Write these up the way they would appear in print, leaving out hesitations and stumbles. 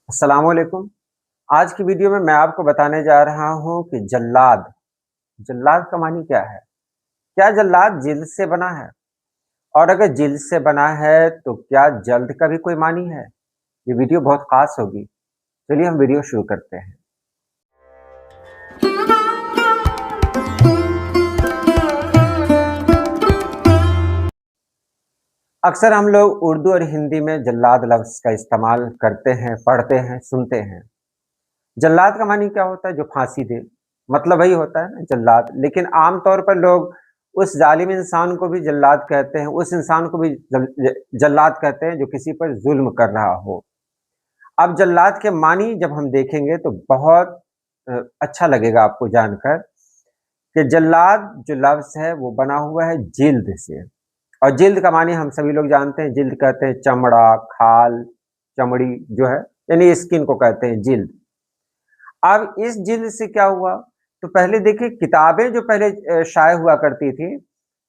अस्सलाम वालेकुम। आज की वीडियो में मैं आपको बताने जा रहा हूँ कि जल्लाद, जल्लाद का मानी क्या है? क्या जल्लाद जिल्द से बना है? और अगर जिल्द से बना है तो क्या जल्द का भी कोई मानी है? ये वीडियो बहुत खास होगी। चलिए हम वीडियो शुरू करते हैं। अक्सर हम लोग उर्दू और हिंदी में जल्लाद लफ्ज़ का इस्तेमाल करते हैं, पढ़ते हैं, सुनते हैं। जल्लाद का मानी क्या होता है? जो फांसी दे, मतलब वही होता है ना जल्लाद। लेकिन आम तौर पर लोग उस जालिम इंसान को भी जल्लाद कहते हैं, उस इंसान को भी जल्लाद कहते हैं जो किसी पर जुल्म कर रहा हो। अब जल्लाद के मानी जब हम देखेंगे तो बहुत अच्छा लगेगा आपको जानकर कि जल्लाद जो लफ्ज़ है वो बना हुआ है जिल्द से। और जिल्द का मानी हम सभी लोग जानते हैं, जिल्द कहते हैं चमड़ा, खाल, चमड़ी जो है, यानी स्किन को कहते हैं जिल्द। अब इस जिल्द से क्या हुआ? तो पहले देखिए किताबें जो पहले शाये हुआ करती थी,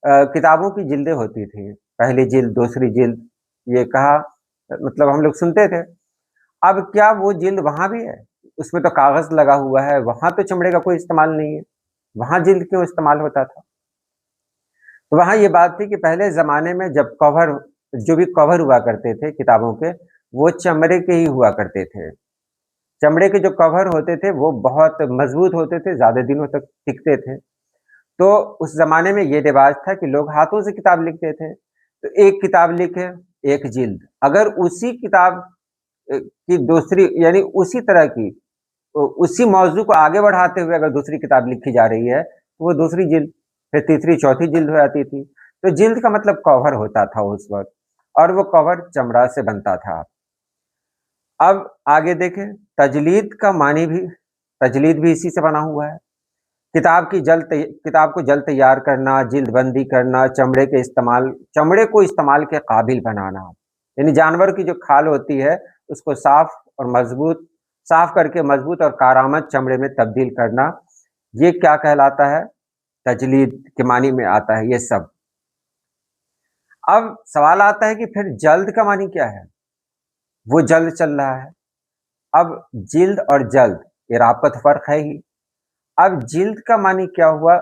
किताबों की जिल्दें होती थी। पहली जिल्द, दूसरी जिल्द, ये कहा मतलब हम लोग सुनते थे। अब क्या वो जिल्द वहाँ भी है? उसमें तो कागज़ लगा हुआ है, वहाँ तो चमड़े का कोई इस्तेमाल नहीं है। वहाँ जिल्द क्यों इस्तेमाल होता था? तो वहाँ ये बात थी कि पहले ज़माने में जब कवर जो भी कवर हुआ करते थे किताबों के, वो चमड़े के ही हुआ करते थे। चमड़े के जो कवर होते थे वो बहुत मजबूत होते थे, ज़्यादा दिनों तक टिकते थे। तो उस ज़माने में ये रिवाज था कि लोग हाथों से किताब लिखते थे। तो एक किताब लिखे, एक जिल्द। अगर उसी किताब की दूसरी यानी उसी तरह की उसी मौज़ू को आगे बढ़ाते हुए अगर दूसरी किताब लिखी जा रही है, तो वो दूसरी जिल्द, फिर तीसरी, चौथी जिल्द हो जाती थी। तो जिल्द का मतलब कवर होता था उस वक़्त और वो कवर चमड़ा से बनता था। अब आगे देखें, तजलीद का मानी भी तजलीद भी इसी से बना हुआ है। किताब को जल्द तैयार करना, जिल्दबंदी करना, चमड़े को इस्तेमाल के काबिल बनाना। यानी जानवर की जो खाल होती है, उसको साफ करके मजबूत और कारआमद चमड़े में तब्दील करना, ये क्या कहलाता है? तजलीद के मानी में आता है ये सब। अब सवाल आता है कि फिर जल्द का मानी क्या है? वो जल्द चल रहा है। अब जिल्द और जल्द, इरापत फ़र्क है ही। अब जिल्द का मानी क्या हुआ?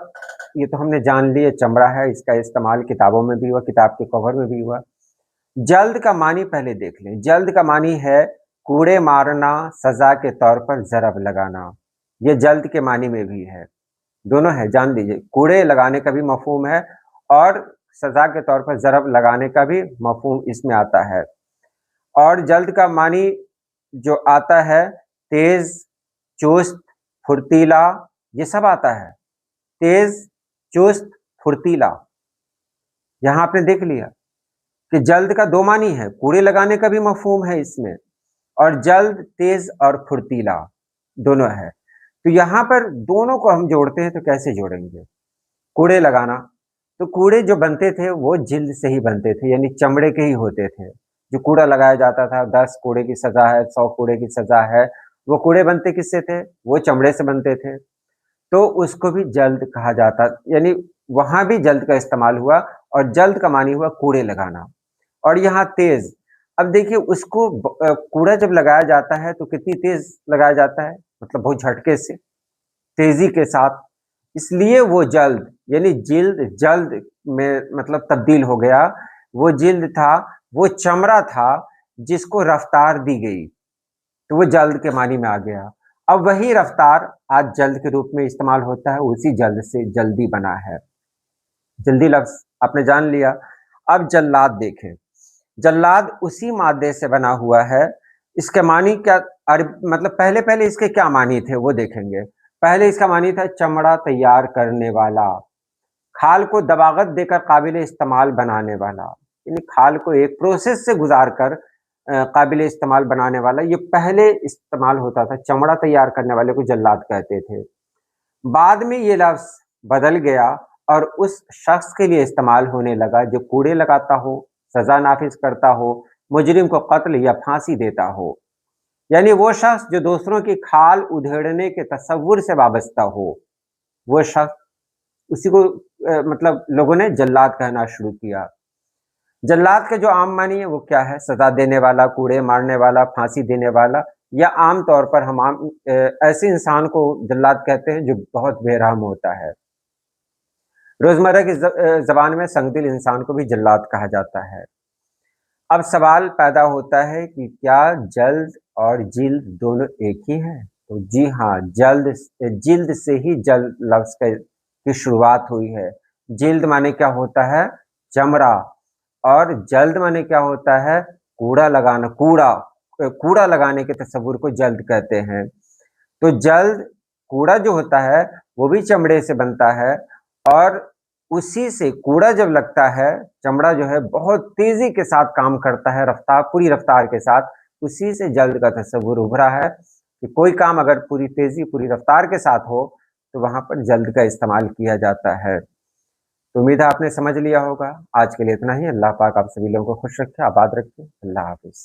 ये तो हमने जान लिया चमड़ा है, इसका इस्तेमाल किताबों में भी हुआ, किताब के कवर में भी हुआ। जल्द का मानी पहले देख लें। जल्द का मानी है कूड़े मारना, सज़ा के तौर पर ज़रब लगाना। ये जल्द के मानी में भी है, दोनों है जान लीजिए। कूड़े लगाने का भी मफ़हूम है और सज़ा के तौर पर ज़रब लगाने का भी मफ़हूम इसमें आता है। और जल्द का मानी जो आता है तेज़, चुस्त, फुर्तीला, ये सब आता है। तेज़, चुस्त, फुर्तीला। यहाँ आपने देख लिया कि जल्द का 2 मानी है, कूड़े लगाने का भी मफ़हूम है इसमें और जल्द, तेज़ और फुर्तीला दोनों है। तो यहाँ पर दोनों को हम जोड़ते हैं तो कैसे जोड़ेंगे? कूड़े लगाना, तो कूड़े जो बनते थे वो जिल्द से ही बनते थे, यानी चमड़े के ही होते थे। जो कूड़ा लगाया जाता था, 10 कूड़े की सज़ा है, 100 कूड़े की सज़ा है, वो कूड़े बनते किससे थे? वो चमड़े से बनते थे। तो उसको भी जल्द कहा जाता, यानी वहाँ भी जल्द का इस्तेमाल हुआ और जल्द का मानी हुआ कूड़े लगाना। और यहाँ तेज़, अब देखिए उसको कूड़ा जब लगाया जाता है तो कितनी तेज़ लगाया जाता है? मतलब बहुत झटके से, तेज़ी के साथ। इसलिए वो जल्द, यानी जिल्द जल्द में मतलब तब्दील हो गया। वो जिल्द था, वो चमड़ा था जिसको रफ़्तार दी गई, तो वो जल्द के मानी में आ गया। अब वही रफ़्तार आज जल्द के रूप में इस्तेमाल होता है, उसी जल्द से जल्दी बना है। जल्दी लफ्ज़ आपने जान लिया। अब जल्लाद देखें। जल्लाद उसी मादे से बना हुआ है। इसके मानी क्या मतलब पहले-पहले इसके क्या मानी थे वो देखेंगे। पहले इसका मानी था चमड़ा तैयार करने वाला, खाल को दबागत देकर काबिल इस्तेमाल बनाने वाला। यानी खाल को एक प्रोसेस से गुज़ार कर काबिल इस्तेमाल बनाने वाला, ये पहले इस्तेमाल होता था। चमड़ा तैयार करने वाले को जल्लाद कहते थे। बाद में ये लफ्ज़ बदल गया और उस शख्स के लिए इस्तेमाल होने लगा जो कूड़े लगाता हो, सज़ा नाफ़िज़ करता हो, मुजरिम को कत्ल या फांसी देता हो। यानी वो शख्स जो दूसरों की खाल उधेड़ने के तसव्वुर से वाबस्ता हो, वो शख्स, उसी को मतलब लोगों ने जल्लाद कहना शुरू किया। जल्लाद के जो आम मानी है वो क्या है? सज़ा देने वाला, कूड़े मारने वाला, फांसी देने वाला, یا عام طور پر ہم ایسے انسان کو جلاد کہتے ہیں جو بہت بے رحم ہوتا ہے۔ روزمرہ کی زبان میں سنگدل انسان کو بھی جلاد کہا جاتا ہے۔ اب سوال پیدا ہوتا ہے کہ کیا جلد اور جلد دونوں ایک ہی ہیں؟ تو جی ہاں، جلد سے ہی جلد لفظ کی شروعات ہوئی ہے۔ جلد معنی کیا ہوتا ہے؟ چمڑا، اور جلد معنی کیا ہوتا ہے؟ کوڑا لگانا، کوڑا لگانے کے تصور کو جلد کہتے ہیں۔ تو جلد کوڑا جو ہوتا ہے وہ بھی چمڑے سے بنتا ہے، اور اسی سے کوڑا جب لگتا ہے، چمڑا جو ہے بہت تیزی کے ساتھ کام کرتا ہے، پوری رفتار کے ساتھ، اسی سے جلد کا تصور ابھرا ہے کہ کوئی کام اگر پوری تیزی پوری رفتار کے ساتھ ہو تو وہاں پر جلد کا استعمال کیا جاتا ہے۔ تو امید ہے آپ نے سمجھ لیا ہوگا۔ آج کے لیے اتنا ہی۔ اللہ پاک آپ سبھی لوگوں کو خوش رکھے، آباد رکھے۔ اللہ حافظ۔